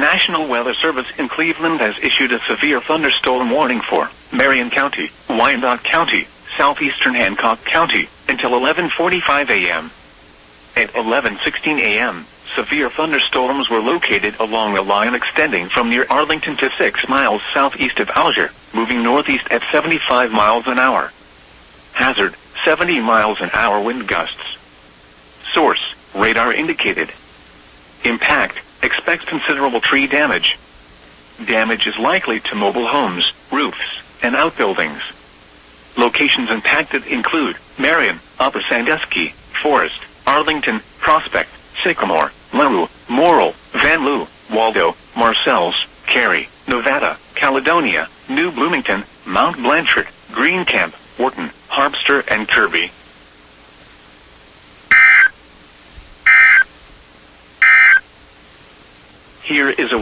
National Weather Service in Cleveland has issued a severe thunderstorm warning for Marion County, Wyandotte County, southeastern Hancock County, until 11:45 a.m. At 11:16 a.m., severe thunderstorms were located along a line extending from near Arlington to 6 miles southeast of Alger, moving northeast at 75 miles an hour. Hazard, 70 miles an hour wind gusts. Source, radar indicated. Impact, expects considerable tree damage. Damage is likely to mobile homes, roofs, and outbuildings. Locations impacted include Marion, Upper Sandusky, Forest, Arlington, Prospect, Sycamore, LaRue, Morrill, Van Loo, Waldo, Marcells, Cary, Nevada, Caledonia, New Bloomington, Mount Blanchard, Greencamp, Wharton, Harpster, and Kirby. Here is a